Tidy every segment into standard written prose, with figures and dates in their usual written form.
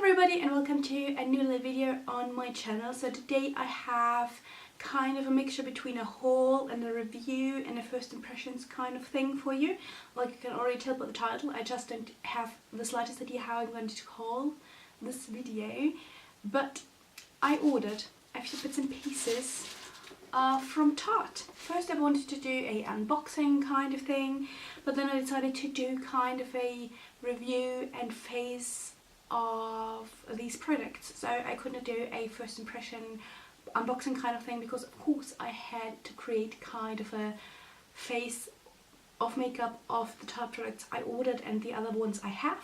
everybody and welcome to a new little video on my channel. So today I have kind of a mixture between a haul and a review and a first impressions kind of thing for you. Like you can already tell by the title, I just don't have the slightest idea how I'm going to call this video. But I ordered a few bits and pieces from Tarte. First I wanted to do a unboxing kind of thing, but then I decided to do kind of a review and face of these products. So I couldn't do a first impression unboxing kind of thing because of course I had to create kind of a face of makeup of the Tarte products I ordered and the other ones I have.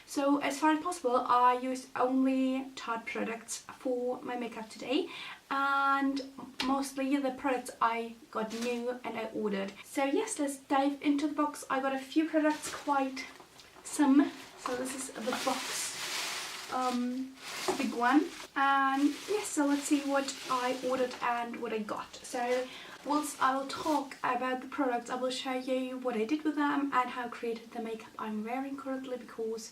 So as far as possible I used only Tarte products for my makeup today, and mostly the products I got new and I ordered. So yes, let's dive into the box. I got a few products, quite some. So this is the box, big one, and yes, so let's see what I ordered and what I got. So whilst I will talk about the products, I will show you what I did with them and how I created the makeup I'm wearing currently, because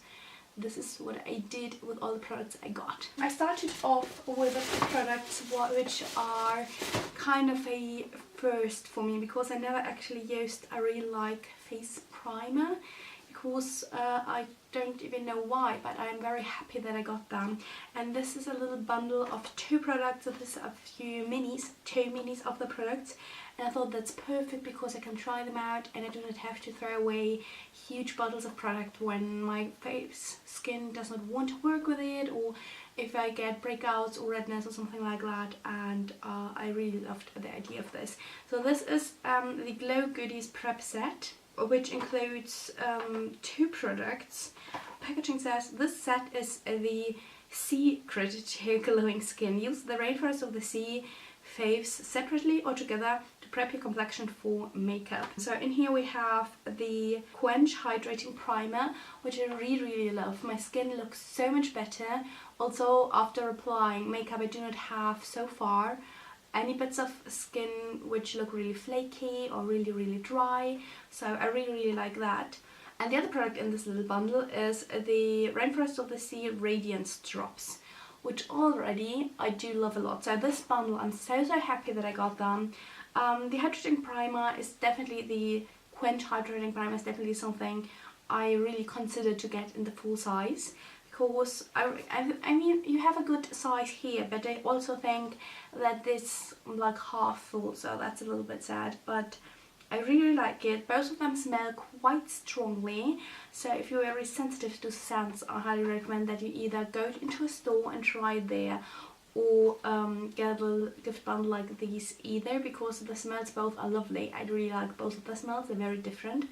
this is what I did with all the products I got. I started off with the products which are kind of a first for me, because I never actually used a real face primer, because I don't even know why, but I'm very happy that I got them. And this is a little bundle of two products. So this is a few minis, two minis of the products, and I thought that's perfect because I can try them out and I do not have to throw away huge bottles of product when my skin does not want to work with it, or if I get breakouts or redness or something like that. And I really loved the idea of this. So this is the Glow Goodies Prep Set, which includes two products. Packaging says this set is the Secret to Glowing Skin. Use the Rainforest of the Sea faves separately or together to prep your complexion for makeup. So in here we have the Quench Hydrating Primer, which I really love. My skin looks so much better. Also, after applying makeup, I do not have so far any bits of skin which look really flaky or really dry, so I really like that. And the other product in this little bundle is the Rainforest of the Sea Radiance Drops, which already I do love a lot. So this bundle, I'm so happy that I got them. The hydrating primer is definitely, the Quench Hydrating Primer is definitely something I really consider to get in the full size. Because I mean, you have a good size here, but I also think that this like half full, so that's a little bit sad, but I really like it. Both of them smell quite strongly, so if you're very sensitive to scents, I highly recommend that you either go into a store and try it there, or get a little gift bundle like these either, because the smells both are lovely. I really like both of the smells, they're very different.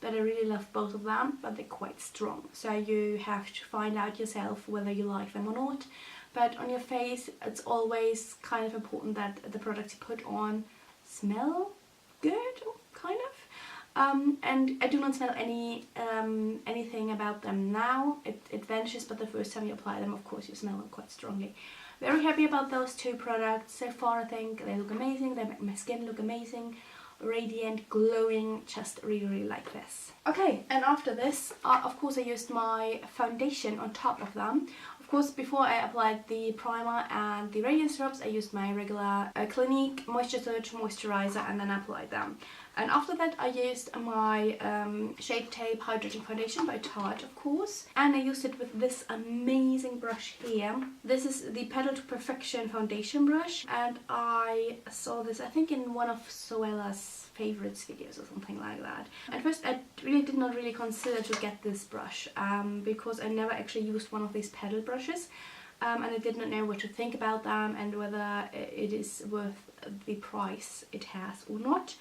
But I really love both of them, but they're quite strong. So you have to find out yourself whether you like them or not. But on your face, it's always kind of important that the products you put on smell good, kind of. And I do not smell anything about them now. It vanishes, but the first time you apply them, of course, you smell them quite strongly. Very happy about those two products. So far, I think they look amazing. They make my skin look amazing. Radiant, glowing, just really like this. Okay, and after this, of course I used my foundation on top of them. Of course, before I applied the primer and the radiance drops, I used my regular Clinique Moisture Surge moisturizer and then applied them. And after that I used my Shape Tape Hydrating Foundation by Tarte, of course. And I used it with this amazing brush here. This is the Pedal to Perfection foundation brush. And I saw this, I think, in one of Zoella's favorites videos or something like that. At first I did not really consider to get this brush because I never actually used one of these pedal brushes. And I did not know what to think about them and whether it is worth the price it has or not.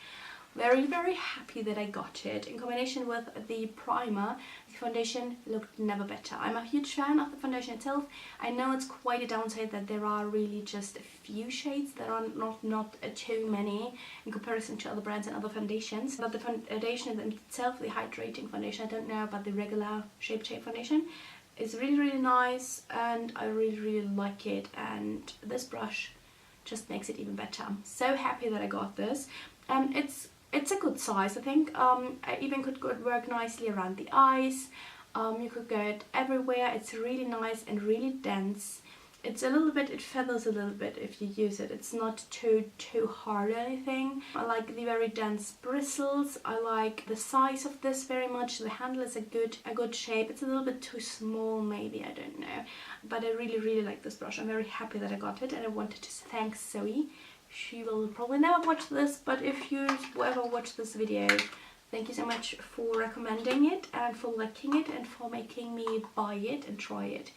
Very happy that I got it. In combination with the primer, the foundation looked never better. I'm a huge fan of the foundation itself. I know it's quite a downside that there are really just a few shades. There are not too many in comparison to other brands and other foundations. But the foundation itself, the hydrating foundation, I don't know about the regular Shape Tape foundation, is really nice, and I really like it. And this brush just makes it even better. I'm so happy that I got this. It's a good size, I think. I even could work nicely around the eyes. You could go it everywhere. It's really nice and really dense. It's a little bit, it feathers a little bit if you use it. It's not too hard or anything. I like the very dense bristles. I like the size of this very much. The handle is a good shape. It's a little bit too small maybe, I don't know. But I really like this brush. I'm very happy that I got it, and I wanted to thank Zoe. She will probably never watch this, but if you ever watch this video, thank you so much for recommending it and for liking it and for making me buy it and try it.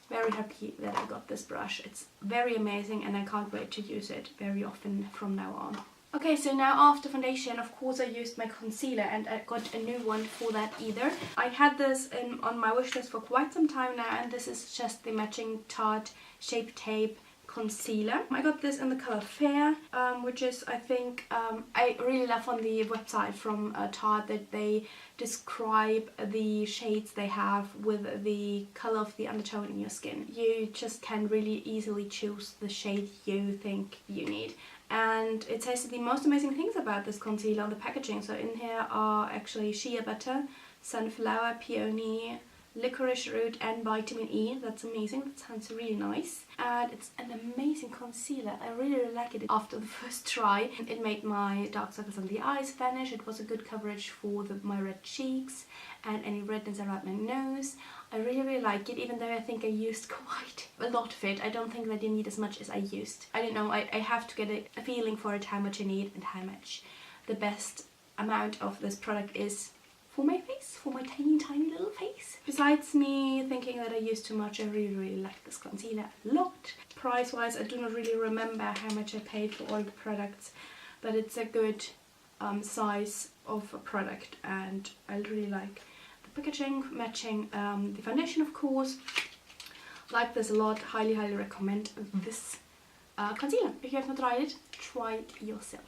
Very happy that I got this brush. It's very amazing and I can't wait to use it very often from now on. Okay, so now after foundation, of course I used my concealer, and I got a new one for that either. I had this on my wish list for quite some time now, and this is just the matching Tarte Shape Tape concealer. I got this in the color Fair, which is, I think, I really love on the website from Tarte that they describe the shades they have with the color of the undertone in your skin. You just can really easily choose the shade you think you need. And it says the most amazing things about this concealer on the packaging. So in here are actually shea butter, sunflower, peony, licorice root and vitamin E. That's amazing. That sounds really nice. And it's an amazing concealer. I really like it. After the first try, it made my dark circles on the eyes vanish. It was a good coverage for my red cheeks and any redness around my nose. I really like it, even though I think I used quite a lot of it. I don't think that you need as much as I used. I don't know, I have to get a feeling for it, how much I need and how much the best amount of this product is for my face, for my tiny little face. Besides me thinking that I used too much, I really like this concealer a lot. Price wise, I do not really remember how much I paid for all the products, but it's a good size of a product, and I really like the packaging, matching the foundation, of course. Like this a lot. Highly recommend this concealer. If you have not tried it, try it yourself.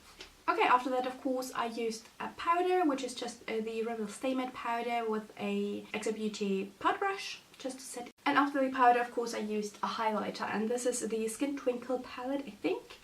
Okay, after that, of course, I used a powder, which is just the Rebel Stay Matte powder with a Exo Beauty powder brush, just to set it. And after the powder, of course, I used a highlighter, and this is the Skin Twinkle palette, I think.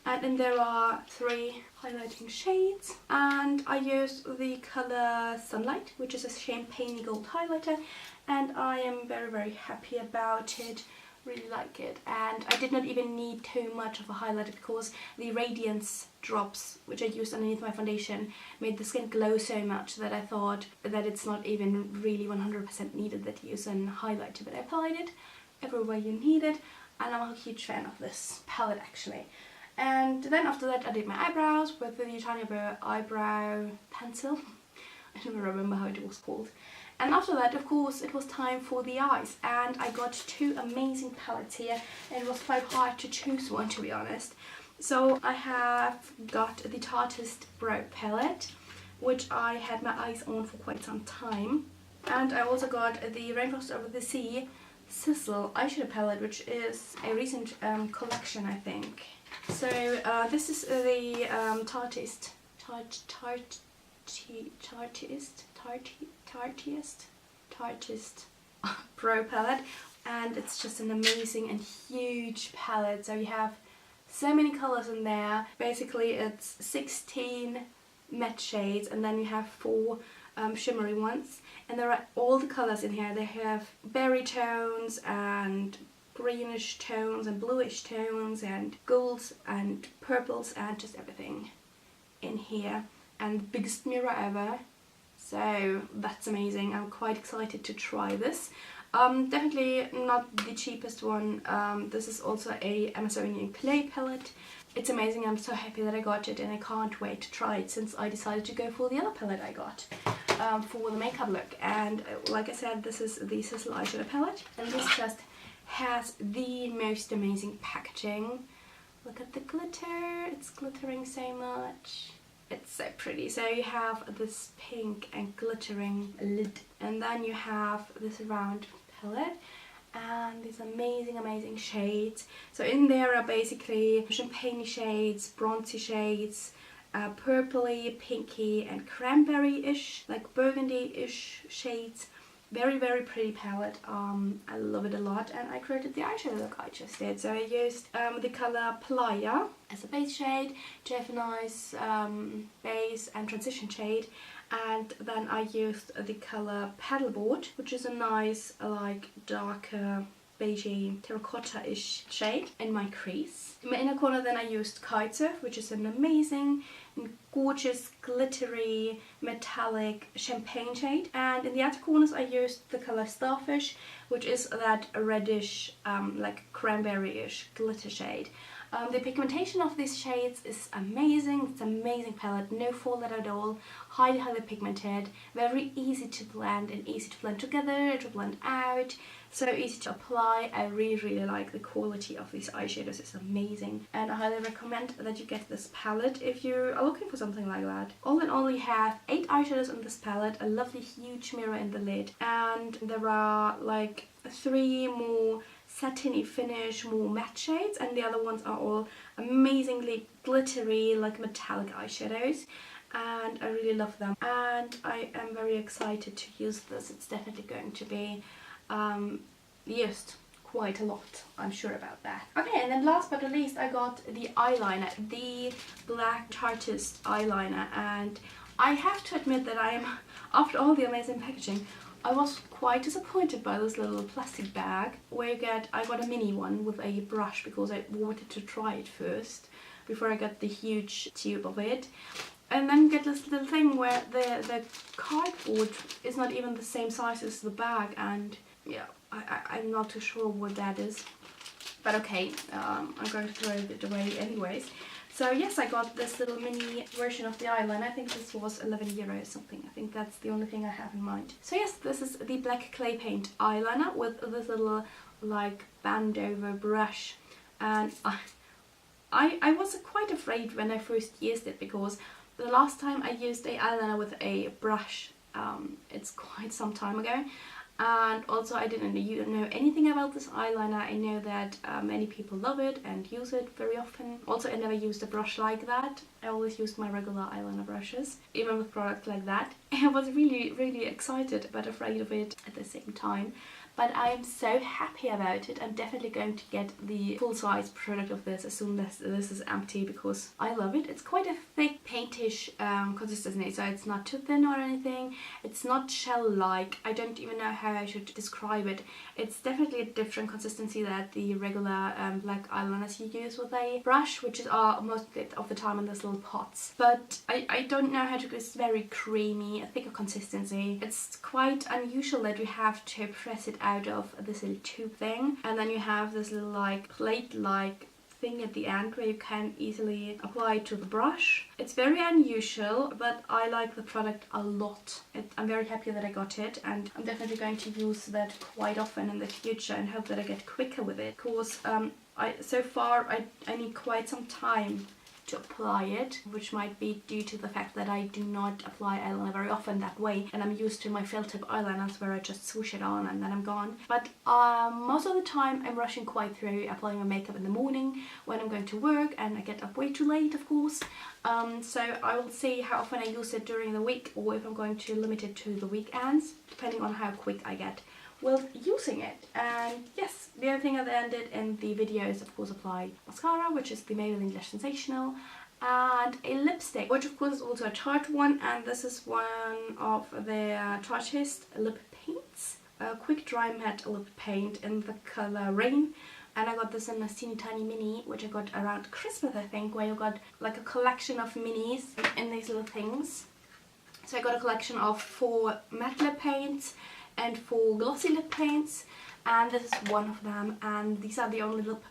And then there are 3 highlighting shades, and I used the color Sunlight, which is a champagne gold highlighter, and I am very happy about it. Really like it, and I did not even need too much of a highlighter because the radiance drops which I used underneath my foundation made the skin glow so much that I thought that it's not even really 100% needed that you use a highlighter, but I applied it everywhere you need it, and I'm a huge fan of this palette actually. And then after that I did my eyebrows with the Tarte eyebrow pencil. I don't remember how it was called. And after that, of course, it was time for the eyes, and I got 2 amazing palettes here, and it was quite hard to choose one, to be honest. So I have got the Tarteist Brow Palette, which I had my eyes on for quite some time. And I also got the Rainforest Over the Sea Sizzle Eyeshadow Palette, which is a recent collection, I think. So this is the Tarteist Brow Palette, and it's just an amazing and huge palette. So you have so many colors in there. Basically it's 16 matte shades, and then you have 4 shimmery ones, and there are all the colors in here. They have berry tones and greenish tones and bluish tones and golds and purples and just everything in here, and the biggest mirror ever. So that's amazing. I'm quite excited to try this. Definitely not the cheapest one. This is also a Amazonian clay palette. It's amazing. I'm so happy that I got it, and I can't wait to try it since I decided to go for the other palette I got for the makeup look. And like I said, this is the Sizzle Eyeshadow Palette, and this just has the most amazing packaging. Look at the glitter. It's glittering so much. It's so pretty. So you have this pink and glittering lid, and then you have this round palette and these amazing shades. So in there are basically champagne shades, bronzy shades, purpley, pinky and cranberry-ish, like burgundy-ish shades. Very pretty palette. I love it a lot, and I created the eyeshadow look I just did. So I used the color Playa as a base shade, to have a nice base and transition shade, And then I used the colour Paddleboard, which is a nice like darker beigey terracotta-ish shade in my crease. In my inner corner then I used Kitesurf, which is an amazing and gorgeous glittery metallic champagne shade, and in the outer corners I used the colour Starfish, which is that reddish like cranberry-ish glitter shade. The pigmentation of these shades is amazing. It's an amazing palette, no fallout at all, highly pigmented, very easy to blend and easy to blend together, to blend out, so easy to apply. I really like the quality of these eyeshadows. It's amazing, and I highly recommend that you get this palette if you are looking for something like that. All in all, we have 8 eyeshadows in this palette, a lovely huge mirror in the lid, and there are like 3 more satiny finish, more matte shades, and the other ones are all amazingly glittery like metallic eyeshadows, and I really love them, and I am very excited to use this. It's definitely going to be used quite a lot, I'm sure about that. Okay, and then last but not least I got the eyeliner, the black Tarte eyeliner, and I have to admit that I am, after all the amazing packaging, I was quite disappointed by this little plastic bag where I got a mini one with a brush because I wanted to try it first before I got the huge tube of it. And then get this little thing where the cardboard is not even the same size as the bag, and yeah, I'm not too sure what that is. But okay, I'm going to throw it away anyways. So yes, I got this little mini version of the eyeliner. I think this was 11 euros or something. I think that's the only thing I have in mind. So yes, this is the black clay paint eyeliner with this little like band over brush. And I was quite afraid when I first used it, because the last time I used a eyeliner with a brush, it's quite some time ago. And also I didn't know anything about this eyeliner. I know that many people love it and use it very often. Also, I never used a brush like that. I always used my regular eyeliner brushes, even with products like that. I was really excited but afraid of it at the same time. But I'm so happy about it. I'm definitely going to get the full-size product of this as soon as this is empty, because I love it. It's quite a thick paintish consistency, so it's not too thin or anything. It's not gel-like. I don't even know how I should describe it. It's definitely a different consistency than the regular black eyeliners you use with a brush, which are most of the time in these little pots. But I don't know how to. It's very creamy, a thicker consistency. It's quite unusual that you have to press it out of this little tube thing, and then you have this little like plate like thing at the end where you can easily apply it to the brush. It's very unusual, but I like the product a lot. I'm very happy that I got it, and I'm definitely going to use that quite often in the future and hope that I get quicker with it, because so far I need quite some time to apply it, which might be due to the fact that I do not apply eyeliner very often that way, and I'm used to my felt tip eyeliners where I just swoosh it on and then I'm gone. But most of the time I'm rushing quite through applying my makeup in the morning when I'm going to work, and I get up way too late, of course. So I will see how often I use it during the week, or if I'm going to limit it to the weekends, depending on how quick I get with using it. And yes, the other thing I then did in the video is of course apply mascara, which is the Maybelline Lash Sensational, and a lipstick, which of course is also a Tarte one, and this is one of their Tarteist lip paints, a quick dry matte lip paint in the color Rain. And I got this in a teeny tiny mini, which I got around Christmas, I think, where you got like a collection of minis in these little things. So I got a collection of 4 matte lip paints and 4 glossy lip paints, and this is one of them, and these are the only lip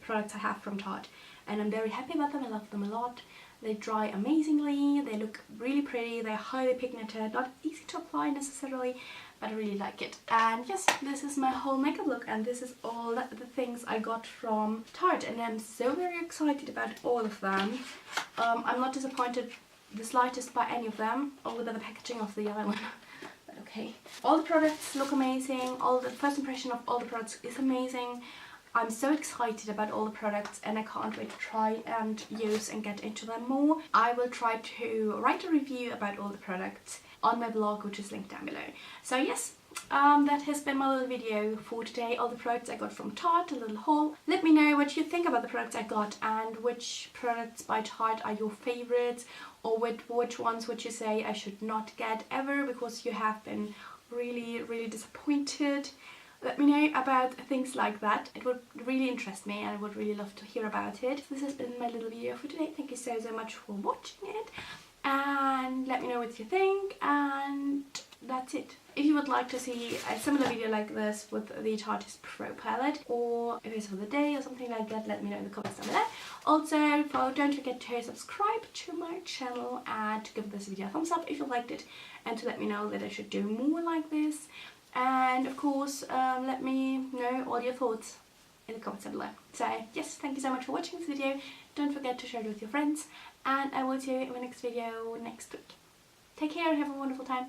products I have from Tarte, and I'm very happy about them. I love them a lot. They dry amazingly, they look really pretty, they're highly pigmented, not easy to apply necessarily, but I really like it. And yes, this is my whole makeup look, and this is all the things I got from Tarte, and I'm so very excited about all of them. I'm not disappointed the slightest by any of them, other than the packaging of the eyeliner. Okay, all the products look amazing. All the first impression of all the products is amazing. I'm so excited about all the products, and I can't wait to try and use and get into them more. I will try to write a review about all the products on my blog, which is linked down below. So yes, that has been my little video for today. All the products I got from Tarte, a little haul. Let me know what you think about the products I got and which products by Tarte are your favorites, or which ones would you say I should not get ever because you have been really disappointed. Let me know about things like that. It would really interest me and I would really love to hear about it. This has been my little video for today. Thank you so much for watching it, and let me know what you think, and that's it. If you would like to see a similar video like this with the Tarte Pro palette, or if it's for the day or something like that, let me know in the comments down below. Also, don't forget to subscribe to my channel and to give this video a thumbs up if you liked it, and to let me know that I should do more like this. And of course, let me know all your thoughts in the comments down below. So yes, thank you so much for watching this video. Don't forget to share it with your friends, and I will see you in my next video next week. Take care and have a wonderful time.